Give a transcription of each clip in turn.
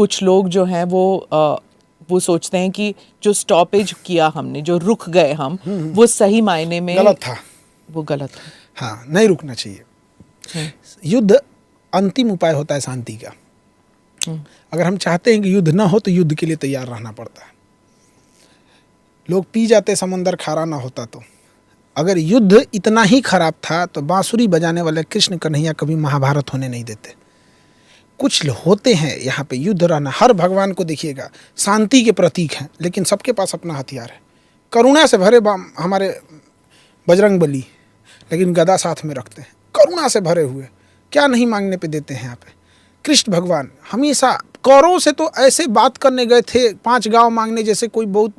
कुछ लोग जो हैं वो सोचते हैं कि जो स्टॉपेज किया हमने, जो रुक गए हम, वो सही मायने में गलत था, वो गलत था। हाँ, नहीं रुकना चाहिए। युद्ध अंतिम उपाय होता है शांति का। अगर हम चाहते हैं कि युद्ध ना हो तो युद्ध के लिए तैयार रहना पड़ता है। लोग पी जाते समंदर खारा ना होता तो। अगर युद्ध इतना ही खराब था तो बांसुरी बजाने वाले कृष्ण कन्हैया कभी महाभारत होने नहीं देते। कुछ होते हैं यहाँ पे युद्ध रहना। हर भगवान को देखिएगा शांति के प्रतीक हैं, लेकिन सबके पास अपना हथियार है। करुणा से भरे हमारे बजरंगबली, लेकिन गदा साथ में रखते हैं। करुणा से भरे हुए, क्या नहीं मांगने पे देते हैं यहाँ पे। कृष्ण भगवान हमेशा कौरवों से तो ऐसे बात करने गए थे 5 गांव मांगने, जैसे कोई बहुत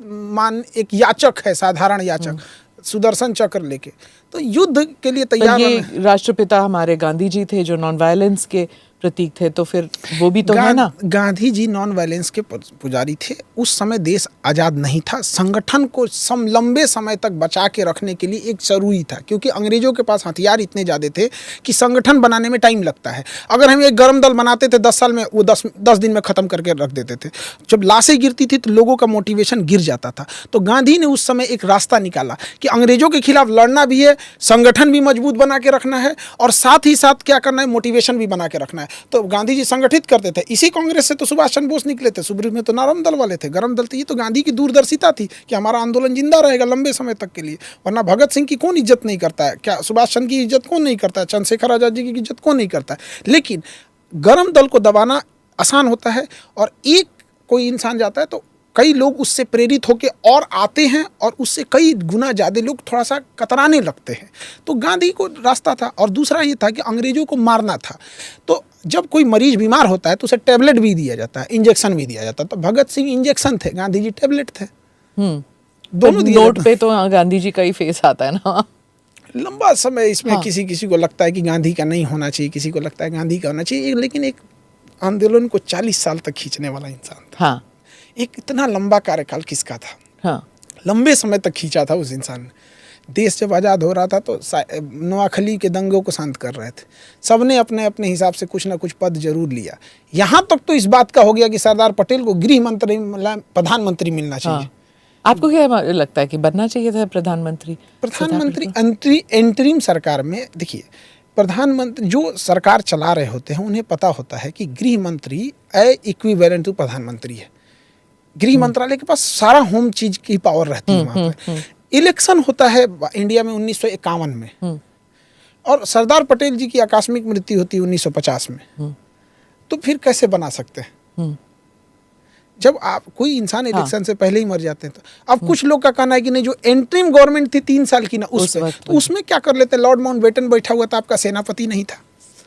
एक याचक है, साधारण याचक, सुदर्शन चक्र लेके। तो युद्ध के लिए तैयार। ये राष्ट्रपिता हमारे गांधी जी थे जो नॉन वायलेंस के प्रतीक थे, तो फिर वो भी तो है ना। गांधी जी नॉन वायलेंस के पुजारी थे। उस समय देश आज़ाद नहीं था। संगठन को लंबे समय तक बचा के रखने के लिए एक जरूरी था, क्योंकि अंग्रेजों के पास हथियार इतने ज़्यादा थे कि संगठन बनाने में टाइम लगता है। अगर हम एक गर्म दल बनाते थे 10 साल में, वो 10 दिन में ख़त्म करके रख देते थे। जब लाशें गिरती थी तो लोगों का मोटिवेशन गिर जाता था। तो गांधी ने उस समय एक रास्ता निकाला कि अंग्रेजों के खिलाफ लड़ना भी है, संगठन भी मजबूत बना के रखना है, और साथ ही साथ क्या करना है, मोटिवेशन भी बना के रखना है। तो गांधी जी संगठित करते थे। इसी कांग्रेस से तो सुभाष चंद्र बोस निकले थे। सुब्री में तो नरम दल वाले थे, गरम दल थे। ये तो गांधी की दूरदर्शिता थी कि हमारा आंदोलन जिंदा रहेगा लंबे समय तक के लिए। वरना भगत सिंह की कौन इज्जत नहीं करता है, क्या सुभाष चंद्र की इज्जत कौन नहीं करता है, चंद्रशेखर आजाद जी की इज्जत कौन नहीं करता है। लेकिन गरम दल को दबाना आसान होता है, और एक कोई इंसान जाता है तो कई लोग उससे प्रेरित होकर और आते हैं, और उससे कई गुना ज़्यादा लोग थोड़ा सा कतराने लगते हैं। तो गांधी को रास्ता था। और दूसरा ये था कि अंग्रेजों को मारना था। तो जब कोई मरीज बीमार होता है तो उसे टैबलेट भी दिया जाता है, इंजेक्शन भी दिया जाता है। तो भगत सिंह इंजेक्शन थे, गांधी जी टैबलेट थे। दोनों नोट पे तो गांधी जी का ही फेस आता है ना। लंबा समय इसमें किसी को लगता है कि गांधी का नहीं होना चाहिए, किसी को लगता है गांधी का होना चाहिए। लेकिन एक आंदोलन को 40 साल तक खींचने वाला इंसान था। हाँ। एक इतना लंबा कार्यकाल किसका था? हाँ। लंबे समय तक खींचा था उस इंसान ने। देश जब आज़ाद हो रहा था तो नवाखली के दंगों को शांत कर रहे थे। सबने अपने अपने हिसाब से कुछ ना कुछ पद जरूर लिया। यहाँ तक तो इस बात का हो गया कि सरदार पटेल को गृह मंत्री, प्रधानमंत्री मिलना चाहिए। हाँ। आपको क्या लगता है कि बनना चाहिए था प्रधानमंत्री? एंटरिम सरकार में देखिए, प्रधानमंत्री जो सरकार चला रहे होते हैं उन्हें पता होता है कि गृह मंत्री इक्विवेलेंट टू प्रधानमंत्री है। गृह मंत्रालय के पास सारा होम चीज की पावर रहती है वहाँ पे। इलेक्शन होता है इंडिया में 1951 में, और सरदार पटेल जी की आकस्मिक मृत्यु होती है 1950 में। तो फिर कैसे बना सकते हैं? जब आप कोई इंसान इलेक्शन से पहले ही मर जाते हैं। तो अब कुछ लोग का कहना है कि नहीं, जो एंट्रीम गवर्नमेंट थी 3 साल की ना, उसमें क्या कर लेते? लॉर्ड माउंटबेटन बैठा हुआ था, आपका सेनापति नहीं था।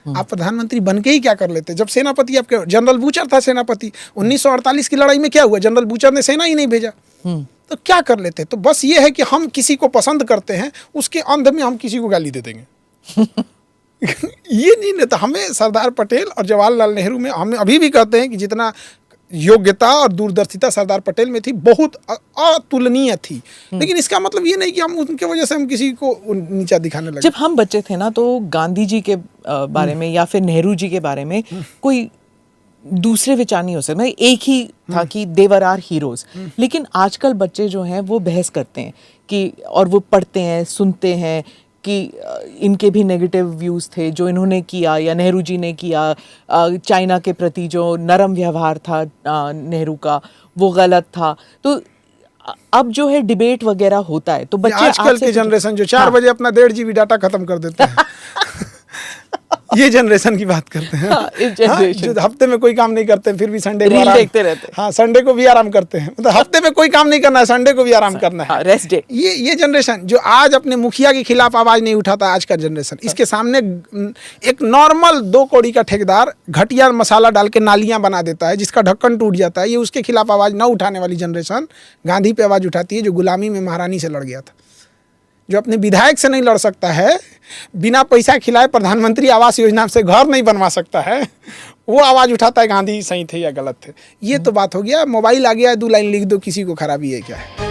आप प्रधानमंत्री बन के ही क्या कर लेते? जब सेनापति आपके जनरल बूचर था सेनापति। 1948 की लड़ाई में क्या हुआ? जनरल बूचर ने सेना ही नहीं भेजा। तो क्या कर लेते? तो बस ये है कि हम किसी को पसंद करते हैं, उसके अंत में हम किसी को गाली दे देंगे। ये नहीं तो हमें सरदार पटेल और जवाहरलाल नेहरू में, हम अभी भी कहते हैं कि जितना योग्यता और दूरदर्शिता सरदार पटेल में थी, बहुत अतुलनीय थी। लेकिन इसका मतलब ये नहीं कि हम उनके वजह से हम किसी को नीचा दिखाने लगे। जब हम बच्चे थे ना, तो गांधी जी के बारे में या फिर नेहरू जी के बारे में कोई दूसरे विचार नहीं हो सकते। एक ही था कि देवर आर हीरोज। लेकिन आजकल बच्चे जो हैं वो बहस करते हैं कि, और वो पढ़ते हैं, सुनते हैं कि इनके भी नेगेटिव व्यूज़ थे जो इन्होंने किया या नेहरू जी ने किया। चाइना के प्रति जो नरम व्यवहार था नेहरू का, वो गलत था। तो अब जो है डिबेट वगैरह होता है, तो बच्चे आजकल की जनरेशन जो 4 बजे अपना 1.5 GB डाटा खत्म कर देते हैं। ये जनरेशन की बात करते हैं। जो हफ्ते में कोई काम नहीं करते फिर भी संडे को आराम देखते रहते हैं। हाँ, संडे को भी आराम करते हैं। मतलब हफ्ते में कोई काम नहीं करना है, संडे को भी आराम करना है, रेस्ट डे। ये जनरेशन जो आज अपने मुखिया के खिलाफ आवाज नहीं उठाता, आज का जनरेशन, इसके सामने एक नॉर्मल 2 कौड़ी का ठेकेदार घटिया मसाला डाल के नालियां बना देता है, जिसका ढक्कन टूट जाता है। ये उसके खिलाफ आवाज न उठाने वाली जनरेशन गांधी पे आवाज उठाती है, जो गुलामी में महारानी से लड़ गया था, जो अपने विधायक से नहीं लड़ सकता है, बिना पैसा खिलाए प्रधानमंत्री आवास योजना से घर नहीं बनवा सकता है, वो आवाज़ उठाता है गांधी सही थे या गलत थे। ये तो बात हो गया। मोबाइल आ गया है, 2 लाइन लिख दो, किसी को खराबी है क्या है।